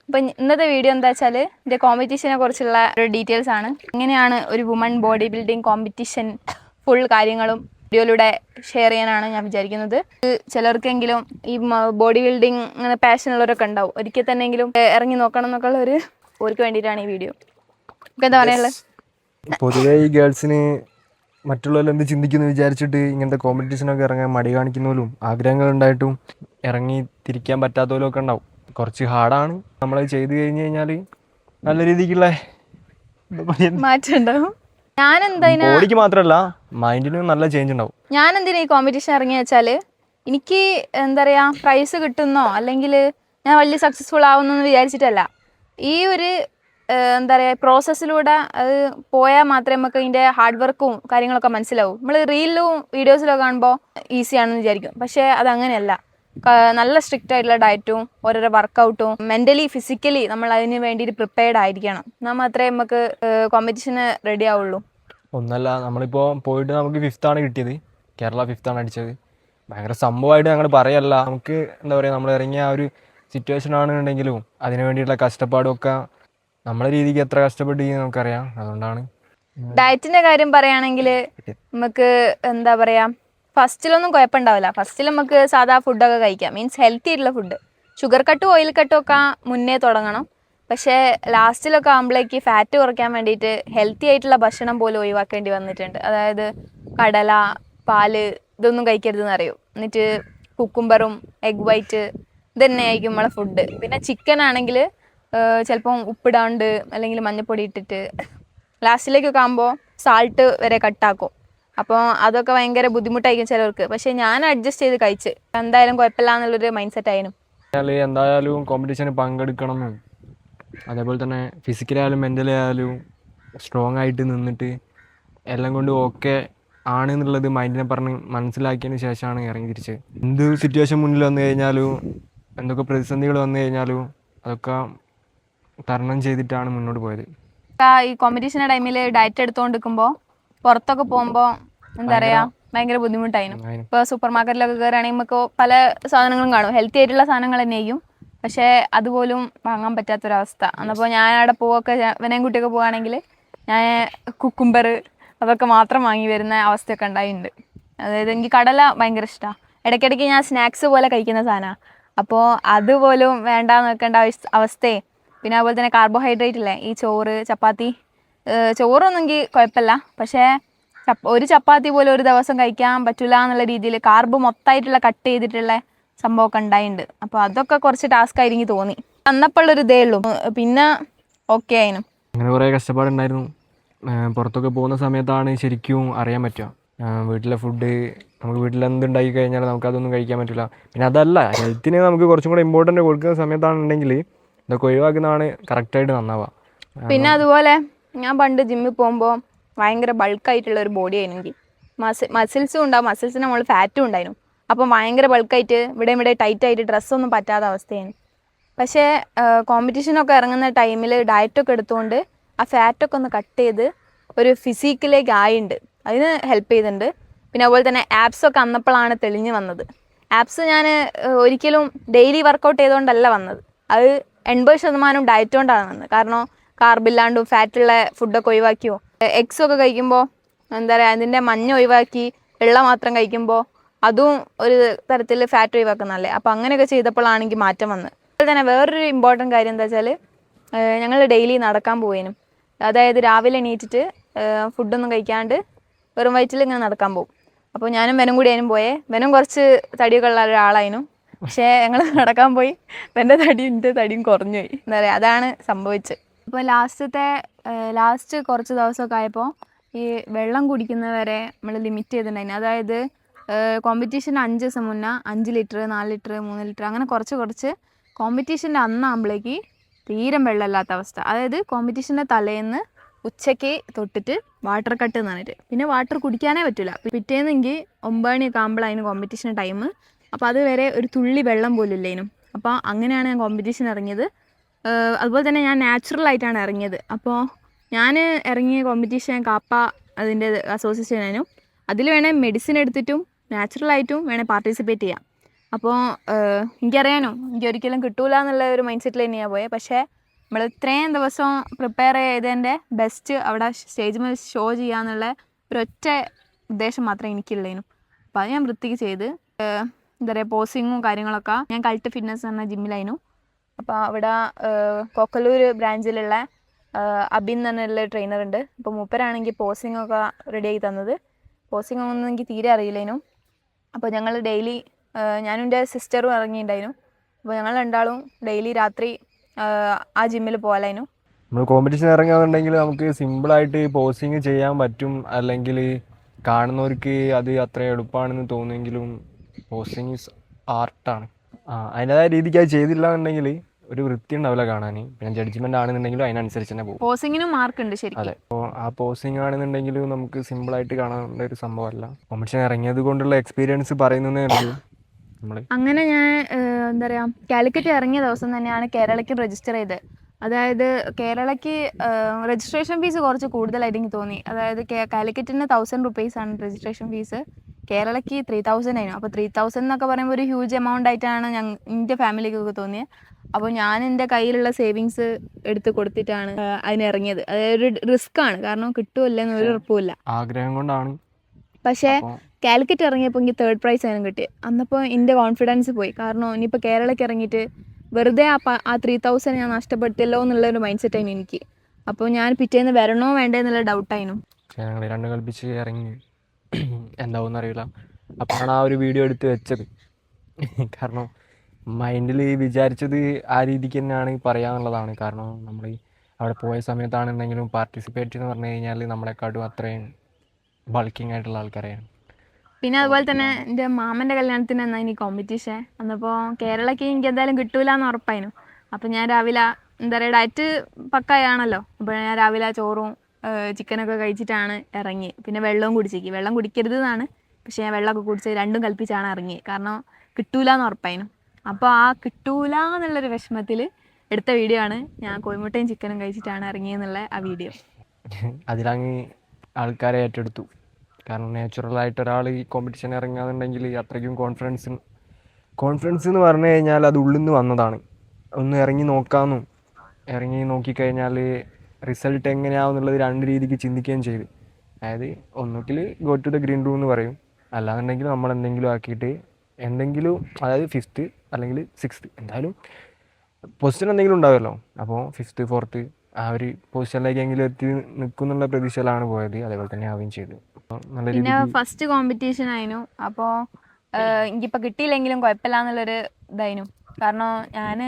അപ്പോൾ ഇന്നത്തെ വീഡിയോ എന്താ വെച്ചാൽ ഇതിൻ്റെ കോമ്പറ്റീഷനെ കുറിച്ചുള്ള ഒരു ഡീറ്റെയിൽസ് ആണ്. എങ്ങനെയാണ് ഒരു woman body building competition full കാര്യങ്ങളും വീഡിയോയിലൂടെ ഷെയർ ചെയ്യാനാണ് ഞാൻ വിചാരിക്കുന്നത്. ചിലർക്കെങ്കിലും ഈ ബോഡി ബിൽഡിംഗ് അങ്ങനെ പാഷനുള്ളവരൊക്കെ ഉണ്ടാവും, ഒരിക്കൽ തന്നെയെങ്കിലും ഇറങ്ങി നോക്കണം എന്നൊക്കെ ഉള്ളവർ ഓർക്ക് വേണ്ടിയിട്ടാണ് ഈ വീഡിയോ. നമുക്ക് എന്താ പറയാനുള്ളത്? പൊതുവേ ഈ ഗേൾസിന് മറ്റുള്ളവർ എന്ത് ചിന്തിക്കുന്നു വിചാരിച്ചിട്ട് ഇങ്ങനത്തെ കോമ്പറ്റീഷനൊക്കെ ഇറങ്ങാൻ മടി കാണിക്കുന്നവരും ആഗ്രഹങ്ങൾ ഉണ്ടായിട്ടും ഇറങ്ങി തിരിക്കാൻ പറ്റാത്തവരും ഒക്കെ ഉണ്ടാവും. കുറച്ച് ഹാർഡാണ്. നമ്മളത് ചെയ്ത് കഴിഞ്ഞ് കഴിഞ്ഞാൽ നല്ല രീതിക്കുള്ള മാറ്റം ഉണ്ടാവും. ബോഡിക്ക് മാത്രമല്ല മൈൻഡിനും നല്ല ചേഞ്ച് ഉണ്ടാവും. ഞാൻ എന്തിനാ ഈ കോമ്പറ്റീഷൻ ഇറങ്ങിയ വെച്ചാൽ എനിക്ക് എന്താ പറയുക, പ്രൈസ് കിട്ടുന്നോ അല്ലെങ്കിൽ ഞാൻ വലിയ സക്സസ്ഫുൾ ആവുന്നെന്ന് വിചാരിച്ചിട്ടല്ല. ഈ ഒരു എന്താ പറയുക പ്രോസസ്സിലൂടെ അത് പോയാൽ മാത്രമേ നമുക്ക് അതിൻ്റെ ഹാർഡ് വർക്കും കാര്യങ്ങളൊക്കെ മനസ്സിലാവും. നമ്മൾ റീലിലും വീഡിയോസിലൊക്കെ കാണുമ്പോൾ ഈസിയാണെന്ന് വിചാരിക്കും, പക്ഷേ അതങ്ങനെയല്ല. നല്ല സ്ട്രിക്റ്റ് ആയിട്ടുള്ള ഡയറ്റും ഓരോരോ വർക്കൗട്ടും മെൻ്റലി ഫിസിക്കലി നമ്മൾ അതിന് വേണ്ടിയിട്ട് പ്രിപ്പയർഡ് ആയിരിക്കണം. എന്നാൽ മാത്രമേ നമുക്ക് കോമ്പറ്റീഷന് റെഡി ആവുള്ളൂ. ഒന്നല്ല, നമ്മളിപ്പോൾ പോയിട്ട് നമുക്ക് 5th ആണ് കിട്ടിയത്. കേരള 5th ആണ് അടിച്ചത്. ഭയങ്കര സംഭവമായിട്ട് ഞങ്ങൾ പറയല്ല. നമുക്ക് എന്താ പറയുക, നമ്മൾ ഇറങ്ങിയ ആ ഒരു സിറ്റുവേഷൻ ആണെന്നുണ്ടെങ്കിലും അതിന് വേണ്ടിയിട്ടുള്ള കഷ്ടപ്പാടും ഒക്കെ നമ്മളെ രീതിക്ക് എത്ര കഷ്ടപ്പെട്ട് നമുക്കറിയാം. അതുകൊണ്ടാണ് ഡയറ്റിൻ്റെ കാര്യം പറയുകയാണെങ്കിൽ നമുക്ക് എന്താ പറയുക, ഫസ്റ്റിലൊന്നും കുഴപ്പമുണ്ടാവില്ല. ഫസ്റ്റിൽ നമുക്ക് സാധാ ഫുഡൊക്കെ കഴിക്കാം, മീൻസ് ഹെൽത്തി ആയിട്ടുള്ള ഫുഡ്. ഷുഗർ കട്ടും ഓയിൽ കട്ടും ഒക്കെ മുന്നേ തുടങ്ങണം. പക്ഷേ ലാസ്റ്റിലൊക്കെ ആകുമ്പോഴേക്ക് ഫാറ്റ് കുറയ്ക്കാൻ വേണ്ടിയിട്ട് ഹെൽത്തി ആയിട്ടുള്ള ഭക്ഷണം പോലും ഒഴിവാക്കേണ്ടി വന്നിട്ടുണ്ട്. അതായത് കടല, പാല് ഇതൊന്നും കഴിക്കരുതെന്ന് അറിയും. എന്നിട്ട് കുക്കുംബറും എഗ് വൈറ്റ് ഇത് തന്നെ ആയിരിക്കും നമ്മളെ ഫുഡ്. പിന്നെ ചിക്കൻ ആണെങ്കിൽ ചിലപ്പം ഉപ്പിടാണ്ട് അല്ലെങ്കിൽ മഞ്ഞപ്പൊടി ഇട്ടിട്ട് ലാസ്റ്റിലേക്കൊക്കെ ആകുമ്പോൾ സാൾട്ട് വരെ കട്ടാക്കും. അപ്പോൾ അതൊക്കെ ഭയങ്കര ബുദ്ധിമുട്ടായിരിക്കും ചിലർക്ക്. പക്ഷേ ഞാൻ അഡ്ജസ്റ്റ് ചെയ്ത് കഴിച്ച് എന്തായാലും കുഴപ്പമില്ല എന്നുള്ളൊരു മൈൻഡ് സെറ്റ് ആയിരുന്നു. എന്തായാലും കോമ്പറ്റീഷന് പങ്കെടുക്കണം എന്നും അതേപോലെ തന്നെ ഫിസിക്കലി ആയാലും മെൻ്റലി ആയാലും സ്ട്രോങ് ആയിട്ട് നിന്നിട്ട് എല്ലാം കൊണ്ട് ഓക്കെ ആണ് എന്നുള്ളത് മൈൻഡിനെ പറഞ്ഞ് മനസ്സിലാക്കിയതിന് ശേഷമാണ് ഇറങ്ങി തിരിച്ചത്. എന്ത് സിറ്റുവേഷൻ മുന്നിൽ വന്നു കഴിഞ്ഞാലും എന്തൊക്കെ പ്രതിസന്ധികൾ വന്നു കഴിഞ്ഞാലും അതൊക്കെ തരണം ചെയ്തിട്ടാണ് മുന്നോട്ട് പോയത്. ഈ കോമ്പറ്റീഷൻ്റെ ടൈമിൽ ഡയറ്റ് എടുത്തുകൊണ്ടിരിക്കുമ്പോൾ പുറത്തൊക്കെ പോകുമ്പോൾ എന്താ പറയുക ഭയങ്കര ബുദ്ധിമുട്ടായിരുന്നു. ഇപ്പോൾ സൂപ്പർ മാർക്കറ്റിലൊക്കെ കയറുകയാണെങ്കിൽ നമുക്ക് പല സാധനങ്ങളും കാണും, ഹെൽത്തി ആയിട്ടുള്ള സാധനങ്ങൾ തന്നെയായിരിക്കും, പക്ഷേ അതുപോലും വാങ്ങാൻ പറ്റാത്തൊരവസ്ഥ. എന്നപ്പോൾ ഞാൻ അവിടെ പോവൊക്കെ ഇവനെയും കുട്ടിയൊക്കെ പോവുകയാണെങ്കിൽ ഞാൻ കുക്കുംബർ അതൊക്കെ മാത്രം വാങ്ങി വരുന്ന അവസ്ഥയൊക്കെ ഉണ്ടായിട്ടുണ്ട്. അതായത് എനിക്ക് കടല ഭയങ്കര ഇഷ്ടമാണ്. ഇടയ്ക്കിടയ്ക്ക് ഞാൻ സ്നാക്സ് പോലെ കഴിക്കുന്ന സാധനമാണ്. അപ്പോൾ അതുപോലും വേണ്ടാന്ന് വെക്കേണ്ട അവസ്ഥയെ. പിന്നെ അതുപോലെ തന്നെ കാർബോഹൈഡ്രേറ്റ് ഇല്ലേ, ഈ ചോറ് ചപ്പാത്തി, ചോറൊന്നും എനിക്ക് കുഴപ്പമില്ല, പക്ഷേ ഒരു ചപ്പാത്തി പോലും ഒരു ദിവസം കഴിക്കാൻ പറ്റില്ല എന്നുള്ള രീതിയിൽ കാർബ് മൊത്തമായിട്ടുള്ള കട്ട് ചെയ്തിട്ടുള്ള സംഭവമൊക്കെ ഉണ്ടായിട്ടുണ്ട്. അപ്പോൾ അതൊക്കെ കുറച്ച് ടാസ്ക് ആയിരിക്കും തോന്നി. അന്നപ്പോഴുള്ളൊരു ഇതേ ഉള്ളൂ, പിന്നെ ഓക്കെ ആയിരുന്നു. അങ്ങനെ കുറേ കഷ്ടപ്പാടുണ്ടായിരുന്നു. പുറത്തൊക്കെ പോകുന്ന സമയത്താണ് ശരിക്കും അറിയാൻ പറ്റുക. വീട്ടിലെ ഫുഡ് നമുക്ക് വീട്ടിൽ എന്തുണ്ടാക്കി കഴിഞ്ഞാൽ നമുക്കതൊന്നും കഴിക്കാൻ പറ്റില്ല. പിന്നെ അതല്ല, ഹെൽത്തിനെ നമുക്ക് കുറച്ചും കൂടെ ഇമ്പോർട്ടൻ്റ് കൊടുക്കുന്ന സമയത്താണെന്നുണ്ടെങ്കിൽ ഇതൊക്കെ ഒഴിവാക്കുന്നതാണ് കറക്റ്റായിട്ട് നന്നാവുക. പിന്നെ അതുപോലെ ഞാൻ പണ്ട് ജിമ്മിൽ പോകുമ്പോൾ ഭയങ്കര ബൾക്കായിട്ടുള്ള ഒരു ബോഡി ആയിരുന്നു എനിക്ക്. മസിൽസും ഉണ്ടാവും, മസിൽസിന് നമ്മൾ ഫാറ്റും ഉണ്ടായിരുന്നു. അപ്പം ഭയങ്കര ബൾക്കായിട്ട് ഇവിടെ ടൈറ്റായിട്ട് ഡ്രസ്സൊന്നും പറ്റാത്ത അവസ്ഥയാണ്. പക്ഷേ കോമ്പറ്റീഷനൊക്കെ ഇറങ്ങുന്ന ടൈമിൽ ഡയറ്റൊക്കെ എടുത്തുകൊണ്ട് ആ ഫാറ്റൊക്കെ ഒന്ന് കട്ട് ചെയ്ത് ഒരു ഫിസിക്കിലേക്ക് ആയിട്ടുണ്ട്. അതിന് ഹെൽപ്പ് ചെയ്തിട്ടുണ്ട്. പിന്നെ അതുപോലെ തന്നെ ആപ്സൊക്കെ അന്നപ്പോഴാണ് തെളിഞ്ഞ് വന്നത്. ആപ്സ് ഞാൻ ഒരിക്കലും ഡെയിലി വർക്കൗട്ട് ചെയ്തുകൊണ്ടല്ല വന്നത്, അത് 80% ഡയറ്റ് കൊണ്ടാണ് വന്നത്. കാരണം കാർബില്ലാണ്ടും ഫാറ്റുള്ള ഫുഡൊക്കെ ഒഴിവാക്കിയോ, എഗ്സൊക്കെ കഴിക്കുമ്പോൾ എന്താ പറയുക അതിൻ്റെ മഞ്ഞ ഒഴിവാക്കി വെള്ള മാത്രം കഴിക്കുമ്പോൾ അതും ഒരു തരത്തിൽ ഫാറ്റ് ഒഴിവാക്കുന്നതല്ലേ. അപ്പോൾ അങ്ങനെയൊക്കെ ചെയ്തപ്പോഴാണെങ്കിൽ മാറ്റം വന്നത്. അതുപോലെ തന്നെ വേറൊരു ഇമ്പോർട്ടൻറ്റ് കാര്യം എന്താ വെച്ചാൽ ഞങ്ങൾ ഡെയിലി നടക്കാൻ പോവേനും. അതായത് രാവിലെ എണീറ്റിട്ട് ഫുഡൊന്നും കഴിക്കാണ്ട് വെറും വയറ്റിൽ ഇങ്ങനെ നടക്കാൻ പോകും. അപ്പോൾ ഞാനും വെനും കൂടി അതിനും പോയേ. വെനും കുറച്ച് തടിയൊക്കെ ഉള്ള ഒരാളായിരുന്നു, പക്ഷേ ഞങ്ങൾ നടക്കാൻ പോയി എൻ്റെ തടിയും കുറഞ്ഞു പോയി. എന്താ പറയുക, അതാണ് സംഭവിച്ചത്. അപ്പോൾ ലാസ്റ്റ് കുറച്ച് ദിവസമൊക്കെ ആയപ്പോൾ ഈ വെള്ളം കുടിക്കുന്നവരെ നമ്മൾ ലിമിറ്റ് ചെയ്തിട്ടുണ്ടായിരുന്നു. അതായത് കോമ്പറ്റീഷൻ 5 ദിവസം മുന്നേ 5 ലിറ്റർ 4 ലിറ്റർ 3 ലിറ്റർ അങ്ങനെ കുറച്ച് കോമ്പറ്റീഷൻ്റെ അന്നാകുമ്പോഴേക്ക് തീരെ വെള്ളമില്ലാത്ത അവസ്ഥ. അതായത് കോമ്പറ്റീഷൻ്റെ തലേന്ന് ഉച്ചയ്ക്ക് തൊട്ടിട്ട് വാട്ടർ കട്ട് എന്ന് പറഞ്ഞിട്ട് പിന്നെ വാട്ടർ കുടിക്കാനേ പറ്റില്ല. പിറ്റേന്നെങ്കിൽ 9 മണിയൊക്കെ ആകുമ്പോഴായിരുന്നു കോമ്പറ്റീഷൻ ടൈം. അപ്പോൾ അതുവരെ ഒരു തുള്ളി വെള്ളം പോലും ഇല്ലേനും. അപ്പോൾ അങ്ങനെയാണ് ഞാൻ കോമ്പറ്റീഷൻ ഇറങ്ങിയത്. അതുപോലെ തന്നെ ഞാൻ നാച്ചുറലായിട്ടാണ് ഇറങ്ങിയത്. അപ്പോൾ ഞാൻ ഇറങ്ങിയ കോമ്പറ്റീഷൻ കാപ്പ അതിൻ്റെ അസോസിയേഷനും അതിൽ വേണേൽ മെഡിസിൻ എടുത്തിട്ടും നാച്ചുറലായിട്ടും വേണേൽ പാർട്ടിസിപ്പേറ്റ് ചെയ്യാം. അപ്പോൾ എനിക്കറിയാനോ എനിക്ക് ഒരിക്കലും കിട്ടൂല എന്നുള്ള ഒരു മൈൻഡ് സെറ്റിൽ തന്നെയാണ് പോയത്. പക്ഷേ നമ്മൾ ഇത്രയും ദിവസം പ്രിപ്പയർ ചെയ്തതിൻ്റെ ബെസ്റ്റ് അവിടെ സ്റ്റേജ് മേൽ ഷോ ചെയ്യാന്നുള്ള ഒരൊറ്റ ഉദ്ദേശം മാത്രമേ എനിക്കുള്ളൂ. അപ്പോൾ അത് ഞാൻ വൃത്തിക്ക് ചെയ്ത് എന്താ പറയുക പോസിങ്ങും കാര്യങ്ങളൊക്കെ ഞാൻ കൾട്ട് ഫിറ്റ്നസ് എന്ന ജിമ്മിലായിരുന്നു. അപ്പോൾ അവിടെ കൊക്കലൂർ ബ്രാഞ്ചിലുള്ള അബിൻ എന്ന് പറഞ്ഞുള്ള ട്രെയിനർ ഉണ്ട്. അപ്പോൾ മൂപ്പരാണെങ്കിൽ പോസിങ്ങൊക്കെ റെഡിയാക്കി തന്നത്. പോസിങ് ഒന്നും എനിക്ക് തീരെ അറിയില്ലേനു. അപ്പോൾ ഞങ്ങൾ ഡെയിലി ഞാനും എൻ്റെ സിസ്റ്ററും ഇറങ്ങിയിട്ടുണ്ടായിരുന്നു. അപ്പോൾ ഞങ്ങൾ രണ്ടാളും ഡെയിലി രാത്രി ആ ജിമ്മിൽ പോകലായിരുന്നു. നമ്മൾ കോമ്പറ്റീഷൻ ഇറങ്ങുകയാണെന്നുണ്ടെങ്കിൽ നമുക്ക് സിമ്പിളായിട്ട് പോസിങ് ചെയ്യാൻ പറ്റും, അല്ലെങ്കിൽ കാണുന്നവർക്ക് അത് അത്ര എളുപ്പമാണെന്ന് തോന്നുമെങ്കിലും പോസിങ് ഈസ് ആർട്ടാണ്. അതിൻ്റെതായ രീതിക്ക് അത് ചെയ്തില്ല എന്നുണ്ടെങ്കിൽ ഒരു വൃത്തി ഉണ്ടാവില്ല കാണാൻ. പിന്നെ ജഡ്ജ്മെൻ്റ് ആണെന്നുണ്ടെങ്കിലും അതിനനുസരിച്ച് തന്നെ പോകും. പോസിങ്ങിനും മാർക്ക് ഉണ്ട് ശരിക്കും. അതെ, അപ്പോൾ ആ പോസിങ് ആണെന്നുണ്ടെങ്കിലും നമുക്ക് സിമ്പിളായിട്ട് കാണാനുള്ള ഒരു സംഭവമല്ല. കോമ്പറ്റീഷൻ ഇറങ്ങിയത് കൊണ്ടുള്ള എക്സ്പീരിയൻസ് പറയുന്നതേ ഉള്ളൂ നമ്മൾ. അങ്ങനെ ഞാൻ എന്താ പറയുക കാലിക്കറ്റ് ഇറങ്ങിയ ദിവസം തന്നെയാണ് കേരളയ്ക്ക് രജിസ്റ്റർ ചെയ്തത്. അതായത് കേരളയ്ക്ക് രജിസ്ട്രേഷൻ ഫീസ് കുറച്ച് കൂടുതലായിട്ട് എനിക്ക് തോന്നി. അതായത് കാലിക്കറ്റിന് 1000 റുപ്പീസാണ് രജിസ്ട്രേഷൻ ഫീസ്, കേരളയ്ക്ക് 3000 ആയിരുന്നു. അപ്പോൾ 3000 എന്നൊക്കെ പറയുമ്പോൾ ഒരു ഹ്യൂജ് എമൗണ്ട് ആയിട്ടാണ് എൻ്റെ ഫാമിലിക്കൊക്കെ തോന്നിയത്. അപ്പോൾ ഞാൻ എൻ്റെ കയ്യിലുള്ള സേവിങ്സ് എടുത്ത് കൊടുത്തിട്ടാണ് അതിനിറങ്ങിയത്. അതായത് ഒരു റിസ്ക് ആണ്, കാരണം കിട്ടുമല്ലെന്ന് ഒരു ഉറപ്പുമില്ല. ആഗ്രഹം കൊണ്ടാണ്. പക്ഷേ കാലിക്കറ്റ് ഇറങ്ങിയപ്പോൾ എനിക്ക് 3rd പ്രൈസ് ആയിരുന്നു കിട്ടിയത്. അന്നപ്പോൾ എൻ്റെ കോൺഫിഡൻസ് പോയി. കാരണം ഇനിയിപ്പോൾ കേരളയ്ക്ക് ഇറങ്ങിയിട്ട് വെറുതെ ആ 3000 ഞാൻ നഷ്ടപ്പെടുത്തിയല്ലോ എന്നുള്ളൊരു മൈൻഡ് സെറ്റായിരുന്നു എനിക്ക്. അപ്പോൾ ഞാൻ പിറ്റേന്ന് വരണോ വേണ്ടേ എന്നുള്ള ഡൗട്ടായിരുന്നു. ഞങ്ങൾ രണ്ടും കൽപ്പിച്ച് ഇറങ്ങി, എന്താവുമെന്ന് അറിയില്ല. അപ്പോഴാണ് ആ ഒരു വീഡിയോ എടുത്ത് വെച്ചത്. കാരണം മൈൻഡിൽ വിചാരിച്ചത് ആ രീതിക്ക് തന്നെയാണ് പറയാനുള്ളതാണ്. കാരണം നമ്മൾ അവിടെ പോയ സമയത്താണെന്നെങ്കിലും പാർട്ടിസിപ്പേറ്റ് എന്ന് പറഞ്ഞു കഴിഞ്ഞാൽ നമ്മളെക്കാട്ടും അത്രയും ബൾക്കിംഗ് ആയിട്ടുള്ള ആൾക്കാരെയാണ്. പിന്നെ അതുപോലെ തന്നെ എൻ്റെ മാമൻ്റെ കല്യാണത്തിന് എന്നാ ഇനി കോമ്പറ്റീഷൻ. അന്നപ്പോൾ കേരളയ്ക്ക് എനിക്ക് എന്തായാലും കിട്ടൂല എന്ന് ഉറപ്പായിരുന്നു. അപ്പോൾ ഞാൻ രാവിലെ എന്താ പറയുക ഡയറ്റ് പക്കായാണല്ലോ. അപ്പോൾ ഞാൻ രാവിലെ ചോറും ചിക്കനൊക്കെ കഴിച്ചിട്ടാണ് ഇറങ്ങി. പിന്നെ വെള്ളവും കുടിച്ചേക്ക്. വെള്ളം കുടിക്കരുത് എന്നാണ്, പക്ഷേ ഞാൻ വെള്ളമൊക്കെ കുടിച്ച് രണ്ടും കൽപ്പിച്ചാണ് ഇറങ്ങി. കാരണം കിട്ടൂല എന്ന് ഉറപ്പായിരുന്നു. അപ്പോൾ ആ കിട്ടൂല എന്നുള്ളൊരു വിഷമത്തിൽ എടുത്ത വീഡിയോ ആണ് ഞാൻ കോഴിമുട്ടയും ചിക്കനും കഴിച്ചിട്ടാണ് ഇറങ്ങിയെന്നുള്ള ആ വീഡിയോ. അതിലങ്ങ് ആൾക്കാരെ ഏറ്റെടുത്തു. കാരണം നാച്ചുറലായിട്ട് ഒരാൾ ഈ കോമ്പറ്റീഷൻ ഇറങ്ങുകയെന്നുണ്ടെങ്കിൽ അത്രയ്ക്കും കോൺഫിഡൻസ് എന്ന് പറഞ്ഞു കഴിഞ്ഞാൽ അത് ഉള്ളിൽ നിന്ന് വന്നതാണ്. ഒന്ന് ഇറങ്ങി നോക്കാമെന്നും ഇറങ്ങി നോക്കിക്കഴിഞ്ഞാൽ റിസൾട്ട് എങ്ങനെയാണെന്നുള്ളത് 2 രീതിക്ക് ചിന്തിക്കുകയും ചെയ്തു. അതായത് ഒന്നുകിൽ go to the green room എന്ന് പറയും, അല്ലാന്നുണ്ടെങ്കിൽ നമ്മൾ എന്തെങ്കിലും ആക്കിയിട്ട് എന്തെങ്കിലും, അതായത് 5th അല്ലെങ്കിൽ 6th എന്തായാലും പൊസിഷൻ എന്തെങ്കിലും ഉണ്ടാവുമല്ലോ. അപ്പോൾ 5th 4th ആ ഒരു പൊസിഷനിലേക്കെങ്കിലും എത്തി നിൽക്കുന്നുള്ള പ്രതീക്ഷയിലാണ് പോയത്. അതേപോലെ തന്നെ ആവുകയും ചെയ്തു. നല്ല പിന്നെ രീതിക്ക് ഫസ്റ്റ് കോമ്പറ്റീഷൻ ആയിരുന്നു. അപ്പോൾ എനിക്കിപ്പോൾ കിട്ടിയില്ലെങ്കിലും കുഴപ്പമില്ല എന്നുള്ളൊരു ഇതായിരുന്നു. കാരണം ഞാൻ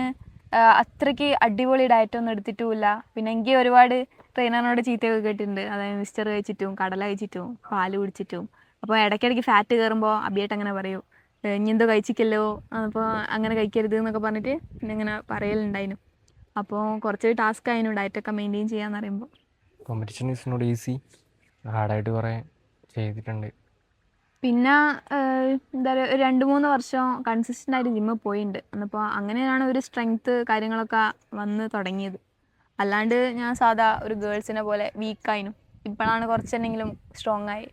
അത്രയ്ക്ക് അടിപൊളി ഡയറ്റൊന്നും എടുത്തിട്ടുമില്ല. പിന്നെ എനിക്ക് ഒരുപാട് ട്രെയിനറിനോട് ചീത്തയൊക്കെ കേട്ടിട്ടുണ്ട്. അതായത് മിക്സ്ചർ കഴിച്ചിട്ടും കടല കഴിച്ചിട്ടും പാല് കുടിച്ചിട്ടും. അപ്പോൾ ഇടയ്ക്കിടയ്ക്ക് ഫാറ്റ് കയറുമ്പോൾ അബിയായിട്ട് അങ്ങനെ പറയും, ഇനി എന്തോ കഴിച്ചിക്കല്ലോ, അപ്പോൾ അങ്ങനെ കഴിക്കരുത് എന്നൊക്കെ പറഞ്ഞിട്ട് പിന്നെ ഇങ്ങനെ പറയലുണ്ടായിരുന്നു. അപ്പോൾ കുറച്ച് ടാസ്ക് ആയിരുന്നു ഡയറ്റൊക്കെ മെയിൻറ്റെയിൻ ചെയ്യാന്ന് പറയുമ്പോൾ. കോമ്പറ്റീഷൻ ഈസ് നോട്ട് ഈസി, ഹാർഡായിട്ട് കുറേ ചെയ്തിട്ടുണ്ട്. പിന്നെ എന്താ പറയുക ഒരു 2-3 വർഷം കൺസിസ്റ്റൻ്റ് ആയിട്ട് ജിമ്മിൽ പോയിട്ടുണ്ട്. എന്നപ്പോൾ അങ്ങനെയാണ് ഒരു സ്ട്രെങ്ത്ത് കാര്യങ്ങളൊക്കെ വന്ന് തുടങ്ങിയത്. അല്ലാണ്ട് ഞാൻ സാധാ ഒരു ഗേൾസിനെ പോലെ വീക്കായിരുന്നു. ഇപ്പോഴാണ് കുറച്ചെന്തെങ്കിലും സ്ട്രോങ് ആയി.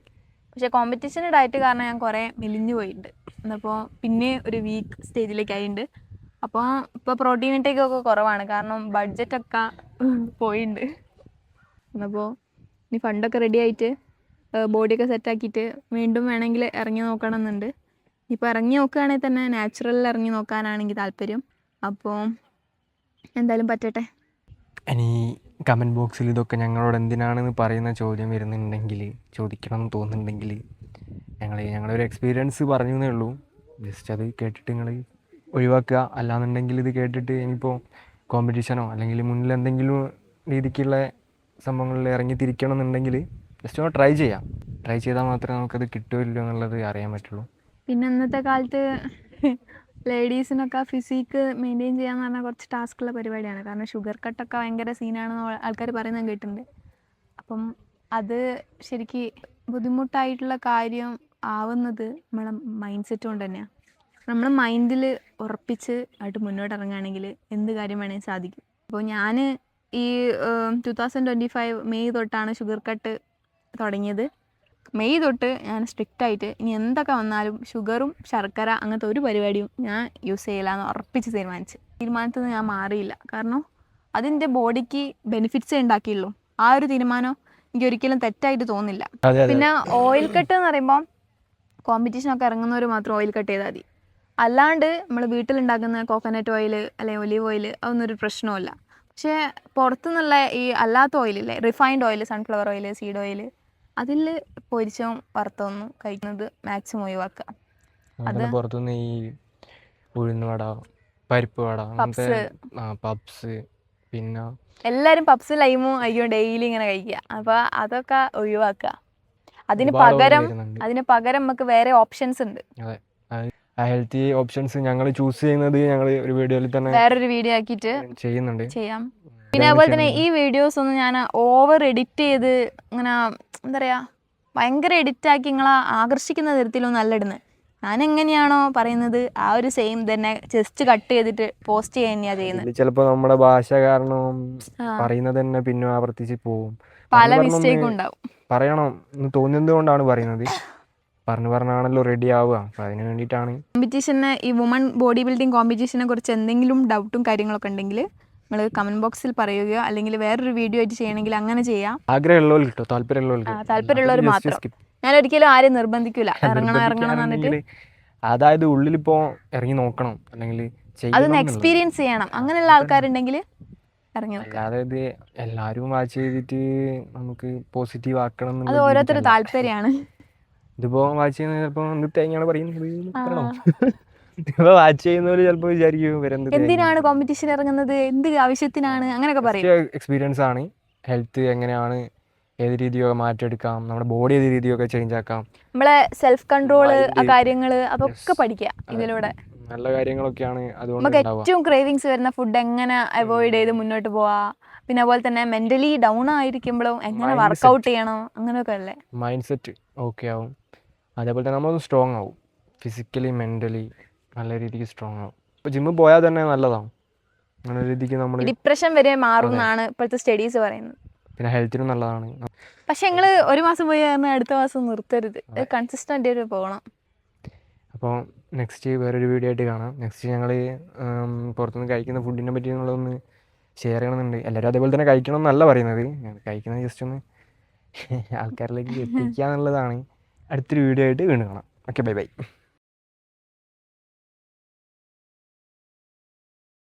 പക്ഷേ കോമ്പറ്റീഷന് ഡയറ്റ് കാരണം ഞാൻ കുറേ മെലിഞ്ഞു പോയിട്ടുണ്ട്. എന്നപ്പോൾ പിന്നെ ഒരു വീക്ക് സ്റ്റേജിലേക്ക് ആയിട്ടുണ്ട്. അപ്പോൾ ഇപ്പോൾ പ്രോട്ടീൻ ഇൻടേക്കൊക്കെ കുറവാണ്, കാരണം ബഡ്ജറ്റൊക്കെ പോയിട്ടുണ്ട്. എന്നപ്പോൾ ഇനി ഫണ്ടൊക്കെ റെഡി ആയിട്ട് ബോഡിയൊക്കെ സെറ്റാക്കിയിട്ട് വീണ്ടും വേണമെങ്കിൽ ഇറങ്ങി നോക്കണം എന്നുണ്ട്. ഇപ്പോൾ ഇറങ്ങി നോക്കുകയാണെങ്കിൽ തന്നെ നാച്ചുറലിൽ ഇറങ്ങി നോക്കാനാണ് എനിക്ക് താല്പര്യം. അപ്പോൾ എന്തായാലും പറ്റട്ടെ. ഇനി കമൻറ്റ് ബോക്സിൽ ഇതൊക്കെ ഞങ്ങളോട് എന്തിനാണെന്ന് പറയുന്ന ചോദ്യം വരുന്നുണ്ടെങ്കിൽ, ചോദിക്കണം എന്ന് തോന്നുന്നുണ്ടെങ്കിൽ, ഞങ്ങളൊരു എക്സ്പീരിയൻസ് പറഞ്ഞു എന്നേ ഉള്ളൂ. ജസ്റ്റ് അത് കേട്ടിട്ട് നിങ്ങൾ ഒഴിവാക്കുക. അല്ലാന്നുണ്ടെങ്കിൽ ഇത് കേട്ടിട്ട് ഇനിയിപ്പോൾ കോമ്പറ്റീഷനോ അല്ലെങ്കിൽ മുന്നിൽ എന്തെങ്കിലും രീതിക്കുള്ള സംഭവങ്ങളിൽ ഇറങ്ങി തിരിക്കണം എന്നുണ്ടെങ്കിൽ ജസ്റ്റ് ഒന്ന് ട്രൈ ചെയ്യാം. ട്രൈ ചെയ്താൽ മാത്രമേ നമുക്കത് കിട്ടുമല്ലോ എന്നുള്ളത് അറിയാൻ പറ്റുള്ളൂ. പിന്നെ ഇന്നത്തെ കാലത്ത് ലേഡീസിനൊക്കെ ഫിസിക്ക് മെയിൻറ്റെയിൻ ചെയ്യാന്ന് പറഞ്ഞാൽ കുറച്ച് ടാസ്ക്കുള്ള പരിപാടിയാണ്. കാരണം ഷുഗർ കട്ടൊക്കെ ഭയങ്കര സീനാണെന്ന് ആൾക്കാർ പറയുന്നത് കേട്ടിട്ടുണ്ട്. അപ്പം അത് ശരിക്ക് ബുദ്ധിമുട്ടായിട്ടുള്ള കാര്യം ആവുന്നത് നമ്മളെ മൈൻഡ് സെറ്റ് കൊണ്ട് തന്നെയാണ്. നമ്മൾ മൈൻഡിൽ ഉറപ്പിച്ച് ആയിട്ട് മുന്നോട്ട് ഇറങ്ങുകയാണെങ്കിൽ എന്ത് കാര്യം വേണമെങ്കിൽ സാധിക്കും. അപ്പോൾ ഞാൻ ഈ 2025 മെയ് തൊട്ടാണ് ഷുഗർ കട്ട് തുടങ്ങിയത്. മെയ് തൊട്ട് ഞാൻ സ്ട്രിക്റ്റ് ആയിട്ട് ഇനി എന്തൊക്കെ വന്നാലും ഷുഗറും ശർക്കര അങ്ങനത്തെ ഒരു പരിപാടിയും ഞാൻ യൂസ് ചെയ്യില്ല എന്ന് ഉറപ്പിച്ച് തീരുമാനത്തിൽ നിന്ന് ഞാൻ മാറിയില്ല. കാരണം അതിൻ്റെ ബോഡിക്ക് ബെനിഫിറ്റ്സേ ഉണ്ടാക്കിയുള്ളൂ. ആ ഒരു തീരുമാനം എനിക്ക് ഒരിക്കലും തെറ്റായിട്ട് തോന്നില്ല. പിന്നെ ഓയിൽ കട്ട് എന്ന് പറയുമ്പോൾ കോമ്പറ്റീഷനൊക്കെ ഇറങ്ങുന്നവർ മാത്രം ഓയിൽ കട്ട് ചെയ്താൽ മതി. അല്ലാണ്ട് നമ്മൾ വീട്ടിലുണ്ടാക്കുന്ന കോക്കനട്ട് ഓയിൽ അല്ലെങ്കിൽ ഒലീവ് ഓയിൽ അതൊന്നും ഒരു പ്രശ്നമല്ല. പക്ഷേ പുറത്തുനിന്നുള്ള ഈ അല്ലാത്ത ഓയിലില്ലേ, refined oil, sunflower oil, seed oil, അതിൽ പൊരിച്ചതും വറുത്തൊന്നും കഴിക്കുന്നത് മാക്സിമം ഒഴിവാക്കുക. അത് പുറത്തുനിന്ന് ഈ ഉഴുന്ന് വട, പരിപ്പ് വട, അങ്ങനത്തെ പപ്സ്, പിന്നെ എല്ലാവരും പപ്സ് ലൈമും അയ്യോ ഡെയിലി ഇങ്ങനെ കഴിക്കുക. അപ്പോൾ അതൊക്കെ ഒഴിവാക്കുക. അതിന് പകരം നമുക്ക് വേറെ ഓപ്ഷൻസ് ഉണ്ട്. അതെ, ഹെൽത്തി ഓപ്ഷൻസ് ഞങ്ങൾ ചൂസ് ചെയ്യുന്നത് ഞങ്ങൾ ഒരു വീഡിയോയിൽ തന്നെ വേറൊരു വീഡിയോ ആക്കിയിട്ട് ചെയ്യാം. പിന്നെ അതുപോലെ തന്നെ ഈ വീഡിയോസ് ഒന്നും ഞാൻ ഓവർ എഡിറ്റ് ചെയ്ത് ഇങ്ങനെ എന്താ പറയുക ഭയങ്കര എഡിറ്റാക്കി നിങ്ങളെ ആകർഷിക്കുന്ന തരത്തിലൊന്നും അല്ല ഇടുന്നത്. ഞാൻ എങ്ങനെയാണോ പറയുന്നത് ആ ഒരു സെയിം തന്നെ ജസ്റ്റ് കട്ട് ചെയ്തിട്ട് പോസ്റ്റ് ചെയ്യുക തന്നെയാണ് ചെയ്യുന്നത്. ചിലപ്പോൾ നമ്മുടെ ഭാഷ കാരണം പറയുന്നത് തന്നെ പിന്നെ ആവർത്തിച്ച് പോവും, പല മിസ്റ്റേക്കും ഉണ്ടാവും. പറയണം എന്ന് തോന്നുന്നത് കൊണ്ടാണ് പറയുന്നത്. പറഞ്ഞാണല്ലോ റെഡി ആവുക. അപ്പം അതിന് വേണ്ടിയിട്ടാണ്. കോമ്പറ്റീഷന് ഈ വുമൺ ബോഡി ബിൽഡിംഗ് കോമ്പറ്റീഷനെ കുറിച്ച് എന്തെങ്കിലും ഡൗട്ടും കാര്യങ്ങളൊക്കെ ഉണ്ടെങ്കിൽ നമ്മൾ കമന്റ് ബോക്സിൽ പറയുക, അല്ലെങ്കിൽ വേറൊരു വീഡിയോ ആയിട്ട് ചെയ്യണമെങ്കിൽ അങ്ങനെ ചെയ്യാം. ആഗ്രഹമുള്ളവർ കിട്ടും, താല്പര്യമുള്ളവർ മാത്രം. ഞാൻ ഒരിക്കലും ആരും നിർബന്ധിക്കില്ല ഇറങ്ങണം എന്ന് പറഞ്ഞിട്ട്. അതായത് ഉള്ളിലിപ്പോൾ ഇറങ്ങി നോക്കണം, അല്ലെങ്കിൽ അതൊന്ന് എക്സ്പീരിയൻസ് ചെയ്യണം. അങ്ങനെയുള്ള ആൾക്കാരുണ്ടെങ്കിൽ ഇറങ്ങി നോക്കാം. അതായത് എല്ലാവരും വാച്ച് ചെയ്തിട്ട് നമുക്ക് പോസിറ്റീവ് ആക്കണം, അത് ഓരോരുത്തരുടെ താല്പര്യമാണ്. ഇതിപ്പോൾ വാച്ച് ചെയ്യുന്നത് ചിലപ്പോൾ എന്ത് തേങ്ങയാണ് പറയുന്നത്, ഇപ്പോൾ വാച്ച് ചെയ്യുന്നവർ ചിലപ്പോൾ വിചാരിക്കും എന്തിനാണ് കോമ്പറ്റീഷൻ ഇറങ്ങുന്നത്, എന്ത് ആവശ്യത്തിനാണ്, അങ്ങനെയൊക്കെ പറയും. എക്സ്പീരിയൻസ് ആണ്. ഹെൽത്ത് എങ്ങനെയാണ്, ഏത് രീതിയൊക്കെ മാറ്റിയെടുക്കാം, നമ്മുടെ ബോഡി ഏത് രീതിയൊക്കെ ചേഞ്ച് ആക്കാം, നമ്മളെ സെൽഫ് കൺട്രോള്, ആ കാര്യങ്ങൾ അതൊക്കെ പഠിക്കുക ഇതിലൂടെ. നല്ല കാര്യങ്ങളൊക്കെയാണ്. അതുകൊണ്ട് നമുക്ക് ഏറ്റവും ക്രേവിങ്സ് വരുന്ന ഫുഡ് എങ്ങനെ അവോയ്ഡ് ചെയ്ത് മുന്നോട്ട് പോവാ, പിന്നെ അതുപോലെ തന്നെ മെന്റലി ഡൗൺ ആയിരിക്കുമ്പോഴും എങ്ങനെ വർക്കൗട്ട് ചെയ്യണം, അങ്ങനെയൊക്കെ അല്ലേ. മൈൻഡ് സെറ്റ് ഓക്കെ ആവും. അതേപോലെ തന്നെ നമ്മളൊന്ന് സ്ട്രോങ് ആവും, ഫിസിക്കലി മെന്റലി നല്ല രീതിക്ക് സ്ട്രോങ് ആവും. ഇപ്പോൾ ജിമ്മിൽ പോയാൽ തന്നെ നല്ലതാണ്. അങ്ങനെ രീതിക്ക് നമ്മൾ ഡിപ്രഷൻ വരെ മാറും എന്നാണ് ഇപ്പോഴത്തെ സ്റ്റഡീസ് പറയുന്നത്. പിന്നെ ഹെൽത്തിനും നല്ലതാണ്. പക്ഷെ നിങ്ങൾ ഒരു മാസം പോയി അടുത്ത മാസം നിർത്തരുത്, കൺസിസ്റ്റൻ്റ് ആയിട്ട് പോകണം. അപ്പോൾ നെക്സ്റ്റ് വേറൊരു വീഡിയോ ആയിട്ട് കാണാം. നെക്സ്റ്റ് ഞങ്ങൾ പുറത്തുനിന്ന് കഴിക്കുന്ന ഫുഡിനെ പറ്റി നിങ്ങളൊന്ന് ഷെയർ ചെയ്യണമെന്നുണ്ട്. എല്ലാവരും അതേപോലെ തന്നെ കഴിക്കണം എന്നല്ല പറയുന്നത്, കഴിക്കുന്നത് ജസ്റ്റ് ഒന്ന് ആൾക്കാരിലേക്ക് എത്തിക്കുക എന്നുള്ളതാണ്. അടുത്തൊരു വീഡിയോ ആയിട്ട് വീണ്ടും കാണാം. Okay, by.